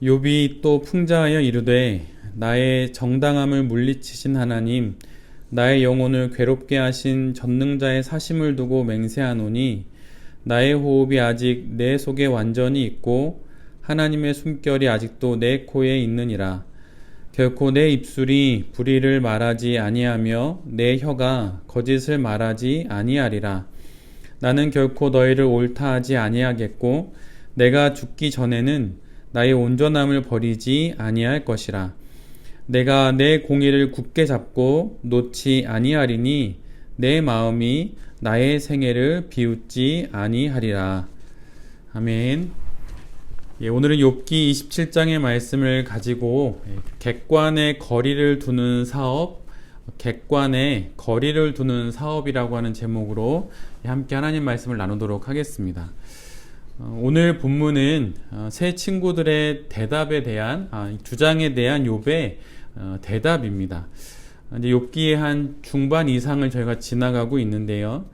욥이 또 풍자하여 이르되 나의 정당함을 물리치신 하나님, 나의 영혼을 괴롭게 하신 전능자의 사심을 두고 맹세하노니 나의 호흡이 아직 내 속에 완전히 있고 하나님의 숨결이 아직도 내 코에 있느니라. 결코 내 입술이 불의를 말하지 아니하며 내 혀가 거짓을 말하지 아니하리라. 나는 결코 너희를 옳다 하지 아니하겠고 내가 죽기 전에는 나의 온전함을 버리지 아니할 것이라. 내가 내 공의를 굳게 잡고 놓지 아니하리니 내 마음이 나의 생애를 비웃지 아니하리라. 아멘. 오늘은 욥기 27장의 말씀을 가지고 객관의 거리를 두는 사업, 객관의 거리를 두는 사업이라고 하는 제목으로 함께 하나님 말씀을 나누도록 하겠습니다. 오늘 본문은 세 친구들의 대답에 대한 주장에 대한 욥의 대답입니다. 이제 욥기의 한 중반 이상을 저희가 지나가고 있는데요.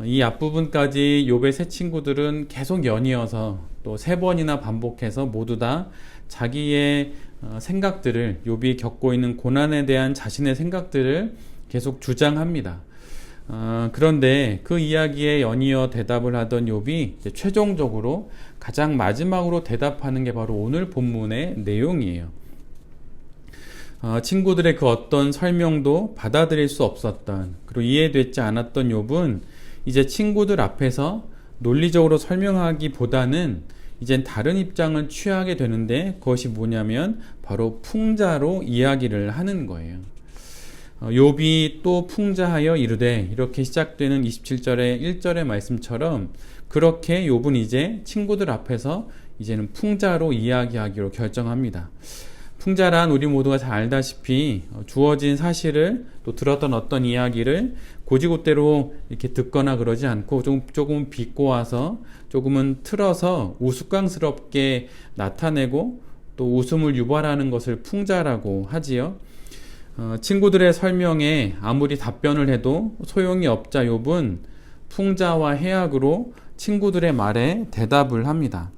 이 앞부분까지 욥의 세 친구들은 계속 연이어서 또 세 번이나 반복해서 모두 다 자기의 생각들을, 욥이 겪고 있는 고난에 대한 자신의 생각들을 계속 주장합니다. 그런데 그 이야기에 연이어 대답을 하던 욥이 이제 최종적으로 가장 마지막으로 대답하는 게 바로 오늘 본문의 내용이에요. 친구들의 그 어떤 설명도 받아들일 수 없었던, 그리고 이해되지 않았던 욥은 이제 친구들 앞에서 논리적으로 설명하기보다는 이젠 다른 입장을 취하게 되는데, 그것이 뭐냐면 바로 풍자로 이야기를 하는 거예요. 욥이 또 풍자하여 이르되, 이렇게 시작되는 27절의 1절의 말씀처럼 그렇게 욥은 이제 친구들 앞에서 이제는 풍자로 이야기하기로 결정합니다. 풍자란 우리 모두가 잘 알다시피 주어진 사실을, 또 들었던 어떤 이야기를 고지고대로 이렇게 듣거나 그러지 않고 조금 비꼬아서, 조금은 틀어서 우스꽝스럽게 나타내고 또 웃음을 유발하는 것을 풍자라고 하지요. 친구들의 설명에 아무리 답변을 해도 소용이 없자 욥은 풍자와 해악으로 친구들의 말에 대답을 합니다.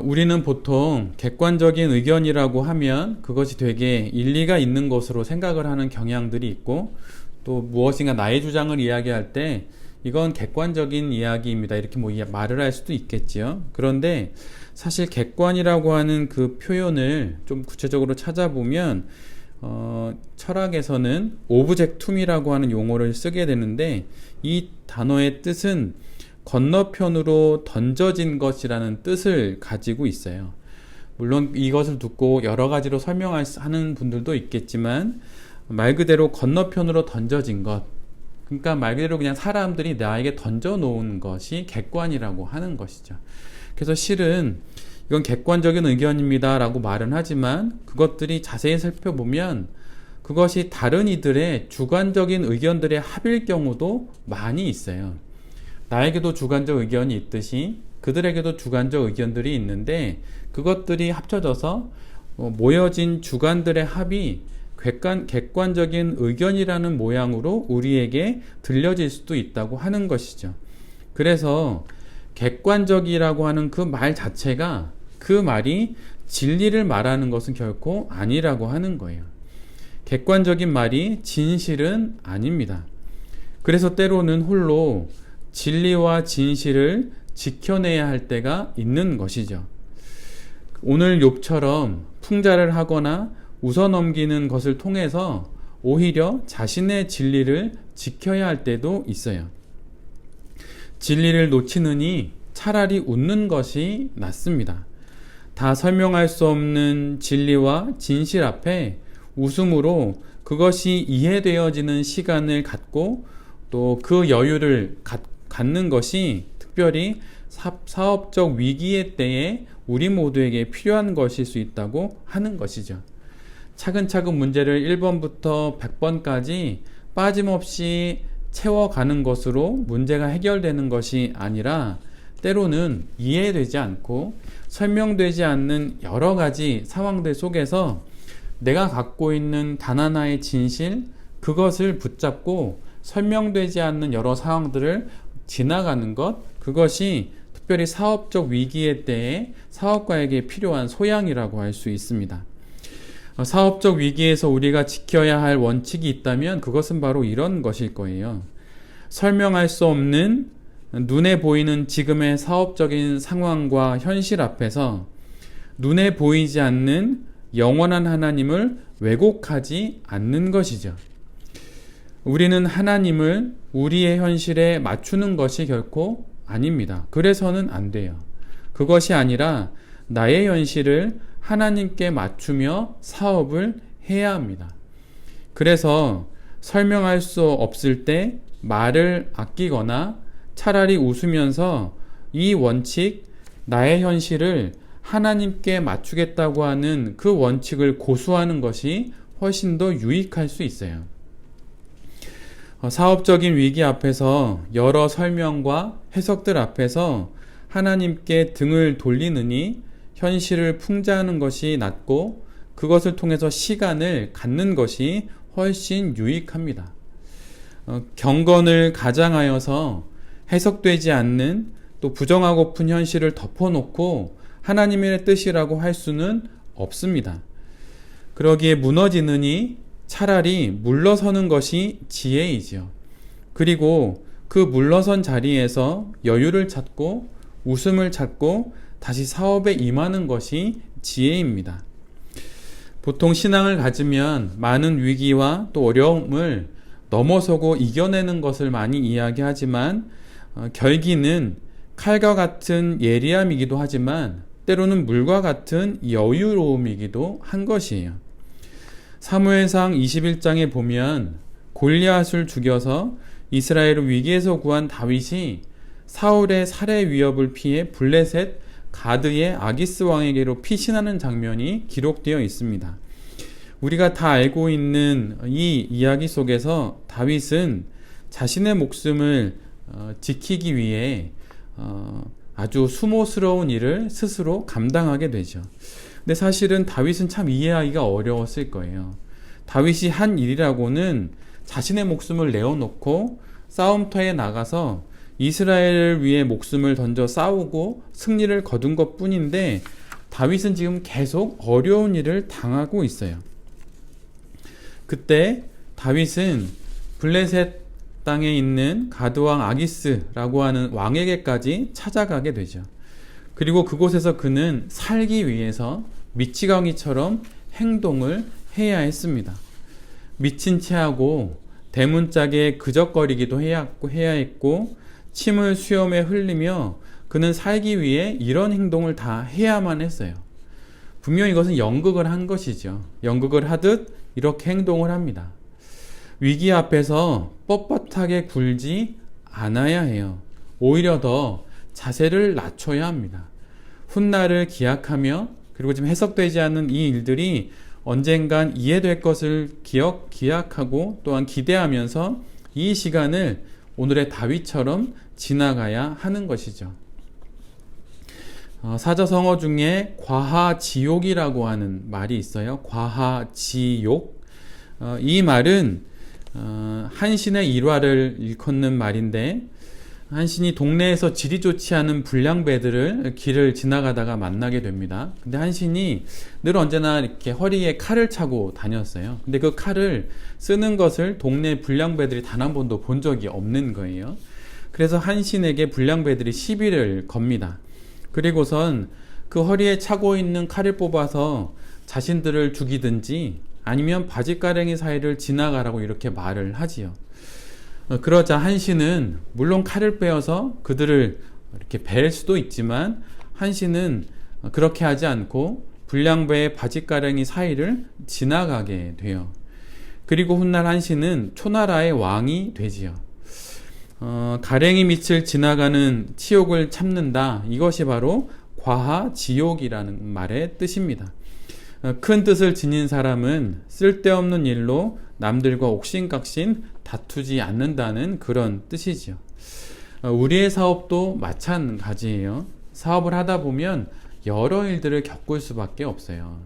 우리는 보통 객관적인 의견이라고 하면 그것이 되게 일리가 있는 것으로 생각을 하는 경향들이 있고, 또 무엇인가 나의 주장을 이야기할 때 이건 객관적인 이야기입니다, 이렇게 말을 할 수도 있겠지요. 그런데 사실 객관이라고 하는 그 표현을 좀 구체적으로 찾아보면 철학에서는 오브젝툼이라고 하는 용어를 쓰게 되는데, 이 단어의 뜻은 건너편으로 던져진 것이라는 뜻을 가지고 있어요. 물론 이것을 듣고 여러 가지로 설명하는 분들도 있겠지만, 말 그대로 건너편으로 던져진 것, 그러니까 말 그대로 그냥 사람들이 나에게 던져놓은 것이 객관이라고 하는 것이죠. 그래서 실은 이건 객관적인 의견입니다 라고 말은 하지만, 그것들이 자세히 살펴보면 그것이 다른 이들의 주관적인 의견들의 합일 경우도 많이 있어요. 나에게도 주관적 의견이 있듯이 그들에게도 주관적 의견들이 있는데, 그것들이 합쳐져서 모여진 주관들의 합이 객관적인 의견이라는 모양으로 우리에게 들려질 수도 있다고 하는 것이죠. 그래서 객관적이라고 하는 그 말 자체가, 그 말이 진리를 말하는 것은 결코 아니라고 하는 거예요. 객관적인 말이 진실은 아닙니다. 그래서 때로는 홀로 진리와 진실을 지켜내야 할 때가 있는 것이죠. 오늘 욥처럼 풍자를 하거나 웃어넘기는 것을 통해서 오히려 자신의 진리를 지켜야 할 때도 있어요. 진리를 놓치느니 차라리 웃는 것이 낫습니다. 다 설명할 수 없는 진리와 진실 앞에 웃음으로 그것이 이해되어지는 시간을 갖고, 또 그 여유를 갖는 것이 특별히 사업적 위기의 때에 우리 모두에게 필요한 것일 수 있다고 하는 것이죠. 차근차근 문제를 1번부터 100번까지 빠짐없이 채워가는 것으로 문제가 해결되는 것이 아니라, 때로는 이해되지 않고 설명되지 않는 여러 가지 상황들 속에서 내가 갖고 있는 단 하나의 진실, 그것을 붙잡고 설명되지 않는 여러 상황들을 지나가는 것, 그것이 특별히 사업적 위기에 대해 사업가에게 필요한 소양이라고 할 수 있습니다. 사업적 위기에서 우리가 지켜야 할 원칙이 있다면 그것은 바로 이런 것일 거예요. 설명할 수 없는 눈에 보이는 지금의 사업적인 상황과 현실 앞에서 눈에 보이지 않는 영원한 하나님을 왜곡하지 않는 것이죠. 우리는 하나님을 우리의 현실에 맞추는 것이 결코 아닙니다. 그래서는 안 돼요. 그것이 아니라 나의 현실을 하나님께 맞추며 사업을 해야 합니다. 그래서 설명할 수 없을 때 말을 아끼거나 차라리 웃으면서 이 원칙, 나의 현실을 하나님께 맞추겠다고 하는 그 원칙을 고수하는 것이 훨씬 더 유익할 수 있어요. 사업적인 위기 앞에서 여러 설명과 해석들 앞에서 하나님께 등을 돌리느니 현실을 풍자하는 것이 낫고 그것을 통해서 시간을 갖는 것이 훨씬 유익합니다. 경건을 가장하여서 해석되지 않는 또 부정하고픈 현실을 덮어놓고 하나님의 뜻이라고 할 수는 없습니다. 그러기에 무너지느니 차라리 물러서는 것이 지혜이지요. 그리고 그 물러선 자리에서 여유를 찾고 웃음을 찾고 다시 사업에 임하는 것이 지혜입니다. 보통 신앙을 가지면 많은 위기와 또 어려움을 넘어서고 이겨내는 것을 많이 이야기하지만 결기는 칼과 같은 예리함이기도 하지만 때로는 물과 같은 여유로움이기도 한 것이에요. 사무엘상 21장에 보면 골리앗을 죽여서 이스라엘을 위기에서 구한 다윗이 사울의 살해 위협을 피해 블레셋 가드의 아기스 왕에게로 피신하는 장면이 기록되어 있습니다. 우리가 다 알고 있는 이 이야기 속에서 다윗은 자신의 목숨을 지키기 위해 아주 수모스러운 일을 스스로 감당하게 되죠. 근데 사실은 다윗은 참 이해하기가 어려웠을 거예요. 다윗이 한 일이라고는 자신의 목숨을 내어놓고 싸움터에 나가서 이스라엘을 위해 목숨을 던져 싸우고 승리를 거둔 것 뿐인데 다윗은 지금 계속 어려운 일을 당하고 있어요. 그때 다윗은 블레셋 땅에 있는 가드왕 아기스라고 하는 왕에게까지 찾아가게 되죠. 그리고 그곳에서 그는 살기 위해서 미치광이처럼 행동을 해야 했습니다. 미친 체하고 대문짝에 그적거리기도 해야 했고 침을 수염에 흘리며 그는 살기 위해 이런 행동을 다 해야만 했어요. 분명히 이것은 연극을 한 것이죠. 연극을 하듯 이렇게 행동을 합니다. 위기 앞에서 뻣뻣하게 굴지 않아야 해요. 오히려 더 자세를 낮춰야 합니다. 훗날을 기약하며 그리고 지금 해석되지 않는 이 일들이 언젠간 이해될 것을 기약하고 또한 기대하면서 이 시간을 오늘의 다윗처럼 지나가야 하는 것이죠. 사자성어 중에 과하지욕이라고 하는 말이 있어요. 과하지욕. 이 말은 한신의 일화를 일컫는 말인데 한신이 동네에서 질이 좋지 않은 불량배들을 길을 지나가다가 만나게 됩니다. 근데 한신이 늘 언제나 이렇게 허리에 칼을 차고 다녔어요. 근데 그 칼을 쓰는 것을 동네 불량배들이 단 한 번도 본 적이 없는 거예요. 그래서 한신에게 불량배들이 시비를 겁니다. 그리고선 그 허리에 차고 있는 칼을 뽑아서 자신들을 죽이든지 아니면 바지가랭이 사이를 지나가라고 이렇게 말을 하지요. 그러자 한신은 물론 칼을 빼어서 그들을 이렇게 벨 수도 있지만 한신은 그렇게 하지 않고 불량배의 바지가랭이 사이를 지나가게 돼요. 그리고 훗날 한신은 초나라의 왕이 되지요. 가랭이 밑을 지나가는 치욕을 참는다. 이것이 바로 과하지욕이라는 말의 뜻입니다. 큰 뜻을 지닌 사람은 쓸데없는 일로 남들과 옥신각신 다투지 않는다는 그런 뜻이죠. 우리의 사업도 마찬가지예요. 사업을 하다 보면 여러 일들을 겪을 수밖에 없어요.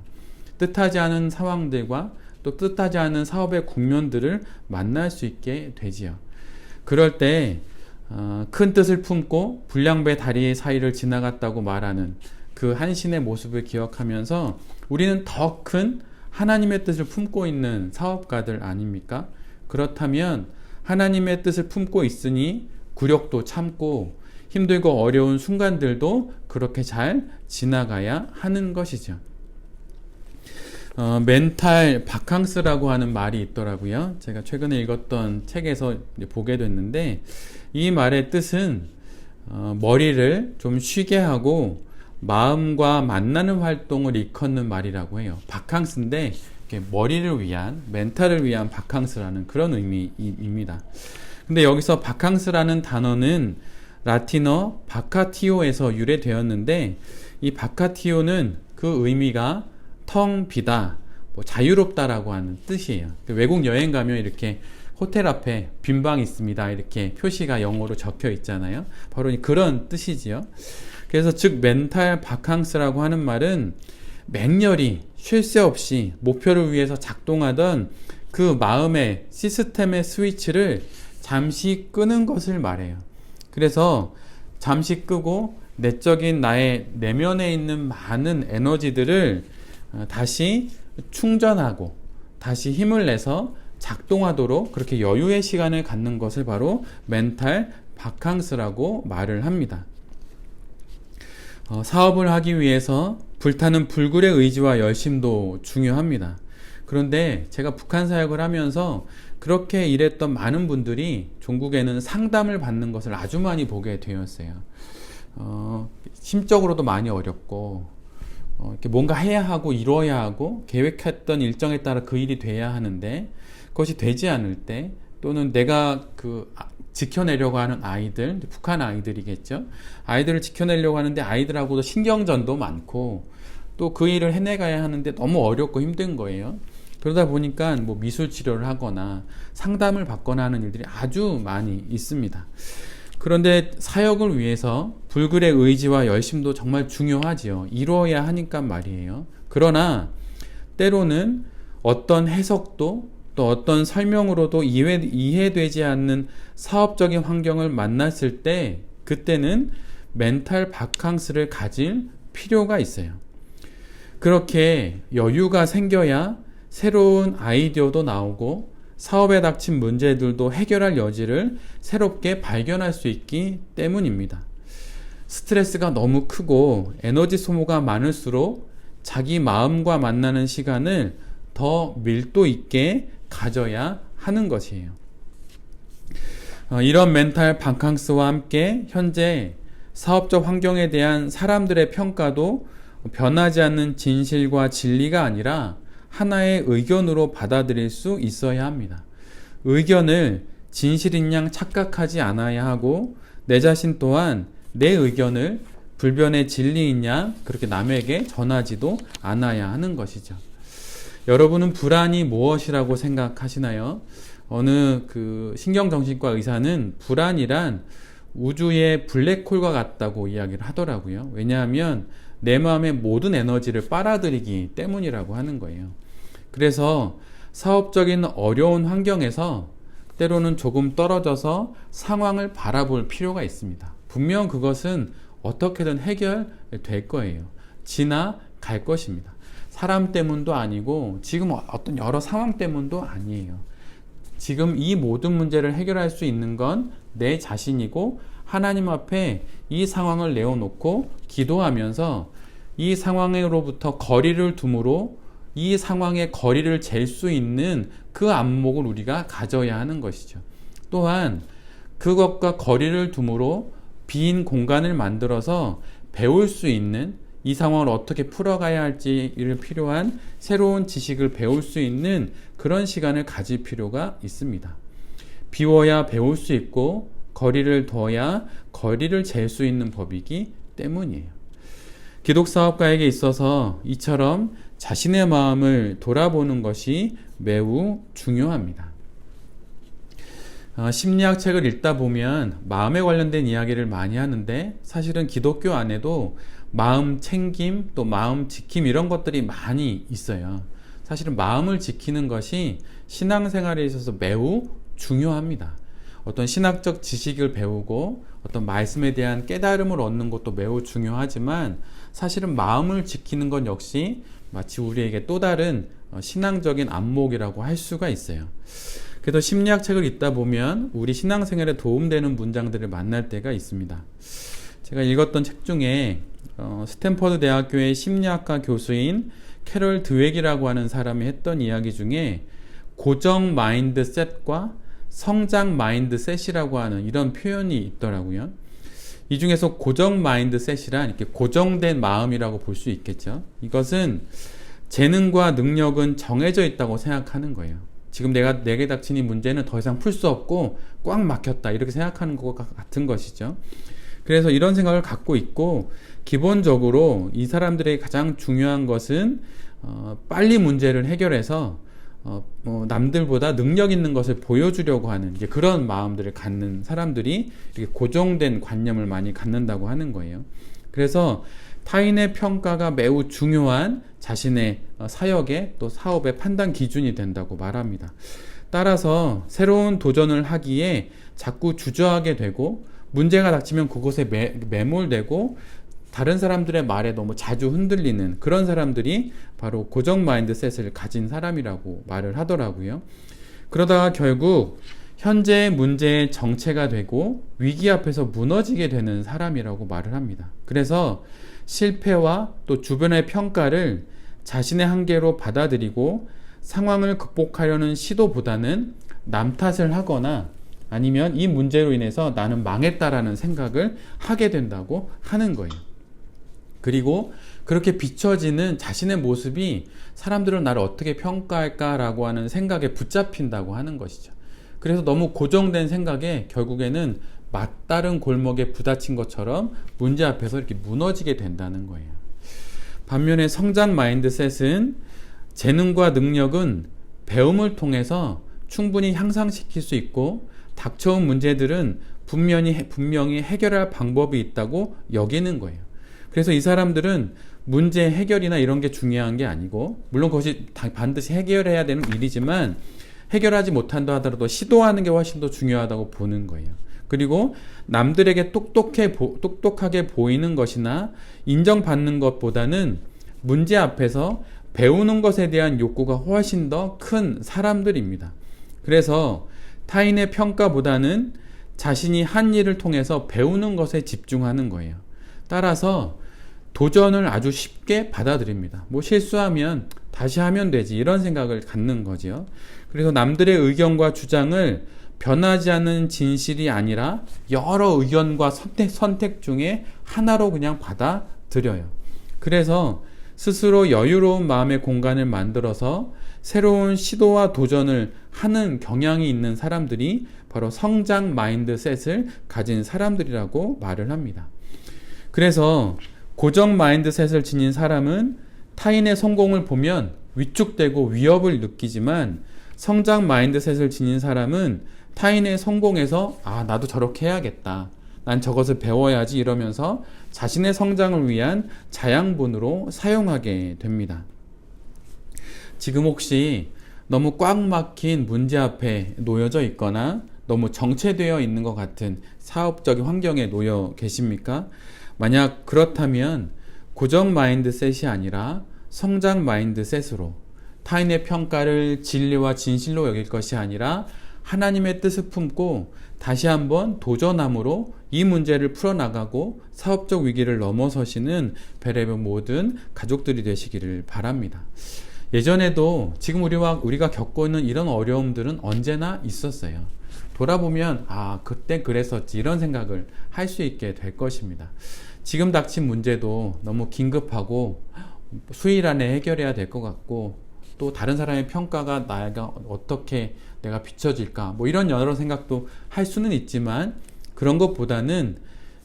뜻하지 않은 상황들과 또 뜻하지 않은 사업의 국면들을 만날 수 있게 되지요. 그럴 때 큰 뜻을 품고 불량배 다리 사이를 지나갔다고 말하는 그 한신의 모습을 기억하면서 우리는 더 큰 하나님의 뜻을 품고 있는 사업가들 아닙니까? 그렇다면 하나님의 뜻을 품고 있으니 굴욕도 참고 힘들고 어려운 순간들도 그렇게 잘 지나가야 하는 것이죠. 멘탈 바캉스라고 하는 말이 있더라고요. 제가 최근에 읽었던 책에서 보게 됐는데 이 말의 뜻은 머리를 좀 쉬게 하고 마음과 만나는 활동을 일컫는 말이라고 해요. 바캉스인데 머리를 위한, 멘탈을 위한 바캉스라는 그런 의미입니다. 근데 여기서 바캉스라는 단어는 라틴어 바카티오에서 유래되었는데 이 바카티오는 그 의미가 텅 비다, 자유롭다라고 하는 뜻이에요. 외국 여행 가면 이렇게 호텔 앞에 빈 방 있습니다 이렇게 표시가 영어로 적혀 있잖아요. 바로 그런 뜻이지요. 그래서 즉 멘탈 바캉스라고 하는 말은 맹렬히 쉴 새 없이 목표를 위해서 작동하던 그 마음의 시스템의 스위치를 잠시 끄는 것을 말해요. 그래서 잠시 끄고 내적인 나의 내면에 있는 많은 에너지들을 다시 충전하고 다시 힘을 내서 작동하도록 그렇게 여유의 시간을 갖는 것을 바로 멘탈 바캉스라고 말을 합니다. 사업을 하기 위해서 불타는 불굴의 의지와 열심도 중요합니다. 그런데 제가 북한 사역을 하면서 그렇게 일했던 많은 분들이 종국에는 상담을 받는 것을 아주 많이 보게 되었어요. 심적으로도 많이 어렵고 이렇게 뭔가 해야 하고 이루어야 하고 계획했던 일정에 따라 그 일이 돼야 하는데 그것이 되지 않을 때 또는 내가 지켜내려고 하는 아이들, 북한 아이들이겠죠. 아이들을 지켜내려고 하는데 아이들하고도 신경전도 많고 또 그 일을 해내가야 하는데 너무 어렵고 힘든 거예요. 그러다 보니까 미술 치료를 하거나 상담을 받거나 하는 일들이 아주 많이 있습니다. 그런데 사역을 위해서 불굴의 의지와 열심도 정말 중요하지요. 이루어야 하니까 말이에요. 그러나 때로는 어떤 해석도 또 어떤 설명으로도 이해되지 않는 사업적인 환경을 만났을 때 그때는 멘탈 바캉스를 가질 필요가 있어요. 그렇게 여유가 생겨야 새로운 아이디어도 나오고 사업에 닥친 문제들도 해결할 여지를 새롭게 발견할 수 있기 때문입니다. 스트레스가 너무 크고 에너지 소모가 많을수록 자기 마음과 만나는 시간을 더 밀도 있게 가져야 하는 것이에요. 이런 멘탈 바캉스와 함께 현재 사업적 환경에 대한 사람들의 평가도 변하지 않는 진실과 진리가 아니라 하나의 의견으로 받아들일 수 있어야 합니다. 의견을 진실인 양 착각하지 않아야 하고 내 자신 또한 내 의견을 불변의 진리인 양 그렇게 남에게 전하지도 않아야 하는 것이죠. 여러분은 불안이 무엇이라고 생각하시나요? 어느 신경정신과 의사는 불안이란 우주의 블랙홀과 같다고 이야기를 하더라고요. 왜냐하면 내 마음의 모든 에너지를 빨아들이기 때문이라고 하는 거예요. 그래서 사업적인 어려운 환경에서 때로는 조금 떨어져서 상황을 바라볼 필요가 있습니다. 분명 그것은 어떻게든 해결될 거예요. 지나갈 것입니다. 사람 때문도 아니고 지금 어떤 여러 상황 때문도 아니에요. 지금 이 모든 문제를 해결할 수 있는 건 내 자신이고 하나님 앞에 이 상황을 내어놓고 기도하면서 이 상황으로부터 거리를 둠으로 이 상황의 거리를 잴 수 있는 그 안목을 우리가 가져야 하는 것이죠. 또한 그것과 거리를 둠으로 빈 공간을 만들어서 배울 수 있는 이 상황을 어떻게 풀어가야 할지를 필요한 새로운 지식을 배울 수 있는 그런 시간을 가질 필요가 있습니다. 비워야 배울 수 있고 거리를 둬야 거리를 잴 수 있는 법이기 때문이에요. 기독사업가에게 있어서 이처럼 자신의 마음을 돌아보는 것이 매우 중요합니다. 심리학 책을 읽다 보면 마음에 관련된 이야기를 많이 하는데 사실은 기독교 안에도 마음 챙김 또 마음 지킴 이런 것들이 많이 있어요. 사실은 마음을 지키는 것이 신앙생활에 있어서 매우 중요합니다. 어떤 신학적 지식을 배우고 어떤 말씀에 대한 깨달음을 얻는 것도 매우 중요하지만 사실은 마음을 지키는 것 역시 마치 우리에게 또 다른 신앙적인 안목이라고 할 수가 있어요. 그래도 심리학 책을 읽다 보면 우리 신앙생활에 도움되는 문장들을 만날 때가 있습니다. 제가 읽었던 책 중에 스탠퍼드 대학교의 심리학과 교수인 캐럴 드웩이라고 하는 사람이 했던 이야기 중에 고정 마인드셋과 성장 마인드셋이라고 하는 이런 표현이 있더라고요. 이 중에서 고정 마인드셋이란 이렇게 고정된 마음이라고 볼 수 있겠죠. 이것은 재능과 능력은 정해져 있다고 생각하는 거예요. 지금 내게 닥친 이 문제는 더 이상 풀 수 없고 꽉 막혔다 이렇게 생각하는 것과 같은 것이죠. 그래서 이런 생각을 갖고 있고 기본적으로 이 사람들의 가장 중요한 것은 빨리 문제를 해결해서 남들보다 능력 있는 것을 보여주려고 하는 이제 그런 마음들을 갖는 사람들이 이렇게 고정된 관념을 많이 갖는다고 하는 거예요. 그래서 타인의 평가가 매우 중요한 자신의 사역의 또 사업의 판단 기준이 된다고 말합니다. 따라서 새로운 도전을 하기에 자꾸 주저하게 되고 문제가 닥치면 그곳에 매몰되고 다른 사람들의 말에 너무 자주 흔들리는 그런 사람들이 바로 고정 마인드셋을 가진 사람이라고 말을 하더라고요. 그러다가 결국 현재의 문제의 정체가 되고 위기 앞에서 무너지게 되는 사람이라고 말을 합니다. 그래서 실패와 또 주변의 평가를 자신의 한계로 받아들이고 상황을 극복하려는 시도보다는 남 탓을 하거나 아니면 이 문제로 인해서 나는 망했다라는 생각을 하게 된다고 하는 거예요. 그리고 그렇게 비춰지는 자신의 모습이 사람들은 나를 어떻게 평가할까라고 하는 생각에 붙잡힌다고 하는 것이죠. 그래서 너무 고정된 생각에 결국에는 막다른 골목에 부딪힌 것처럼 문제 앞에서 이렇게 무너지게 된다는 거예요. 반면에 성장 마인드셋은 재능과 능력은 배움을 통해서 충분히 향상시킬 수 있고 닥쳐온 문제들은 분명히 해결할 방법이 있다고 여기는 거예요. 그래서 이 사람들은 문제 해결이나 이런 게 중요한 게 아니고 물론 그것이 반드시 해결해야 되는 일이지만 해결하지 못한다 하더라도 시도하는 게 훨씬 더 중요하다고 보는 거예요. 그리고 남들에게 똑똑하게 보이는 것이나 인정받는 것보다는 문제 앞에서 배우는 것에 대한 욕구가 훨씬 더 큰 사람들입니다. 그래서 타인의 평가보다는 자신이 한 일을 통해서 배우는 것에 집중하는 거예요. 따라서 도전을 아주 쉽게 받아들입니다. 뭐 실수하면 다시 하면 되지 이런 생각을 갖는 거죠. 그래서 남들의 의견과 주장을 변하지 않는 진실이 아니라 여러 의견과 선택 중에 하나로 그냥 받아들여요. 그래서 스스로 여유로운 마음의 공간을 만들어서 새로운 시도와 도전을 하는 경향이 있는 사람들이 바로 성장 마인드셋을 가진 사람들이라고 말을 합니다. 그래서 고정 마인드셋을 지닌 사람은 타인의 성공을 보면 위축되고 위협을 느끼지만 성장 마인드셋을 지닌 사람은 타인의 성공에서 나도 저렇게 해야겠다. 난 저것을 배워야지 이러면서 자신의 성장을 위한 자양분으로 사용하게 됩니다. 지금 혹시 너무 꽉 막힌 문제 앞에 놓여져 있거나 너무 정체되어 있는 것 같은 사업적인 환경에 놓여 계십니까? 만약 그렇다면 고정 마인드셋이 아니라 성장 마인드셋으로 타인의 평가를 진리와 진실로 여길 것이 아니라 하나님의 뜻을 품고 다시 한번 도전함으로 이 문제를 풀어나가고 사업적 위기를 넘어서시는 베레베 모든 가족들이 되시기를 바랍니다. 예전에도 지금 우리가 겪고 있는 이런 어려움들은 언제나 있었어요. 돌아보면 그때 그랬었지 이런 생각을 할 수 있게 될 것입니다. 지금 닥친 문제도 너무 긴급하고 수일 안에 해결해야 될 것 같고 또 다른 사람의 평가가 나가 어떻게 내가 비춰질까 뭐 이런 여러 생각도 할 수는 있지만 그런 것보다는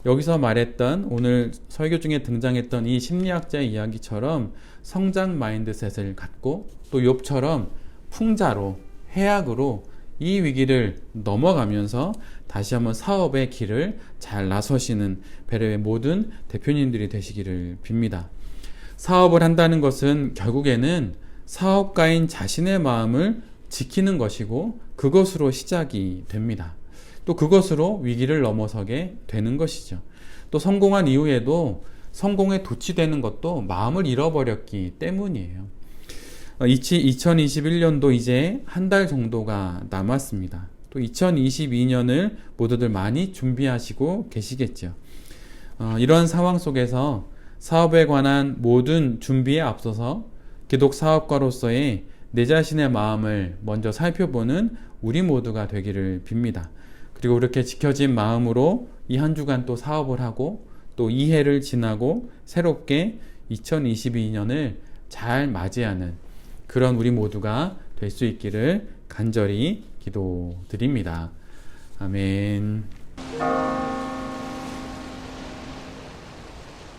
여기서 말했던 오늘 설교 중에 등장했던 이 심리학자의 이야기처럼 성장 마인드셋을 갖고 또 욥처럼 풍자로 해악으로 이 위기를 넘어가면서 다시 한번 사업의 길을 잘 나서시는 베레의 모든 대표님들이 되시기를 빕니다. 사업을 한다는 것은 결국에는 사업가인 자신의 마음을 지키는 것이고 그것으로 시작이 됩니다. 또 그것으로 위기를 넘어서게 되는 것이죠. 또 성공한 이후에도 성공에 도취되는 것도 마음을 잃어버렸기 때문이에요. 2021년도 이제 한 달 정도가 남았습니다. 또 2022년을 모두들 많이 준비하시고 계시겠죠. 이런 상황 속에서 사업에 관한 모든 준비에 앞서서 기독 사업가로서의 내 자신의 마음을 먼저 살펴보는 우리 모두가 되기를 빕니다. 그리고 이렇게 지켜진 마음으로 이 한 주간 또 사업을 하고 또 2해를 지나고 새롭게 2022년을 잘 맞이하는 그런 우리 모두가 될 수 있기를 간절히 기도드립니다. 아멘.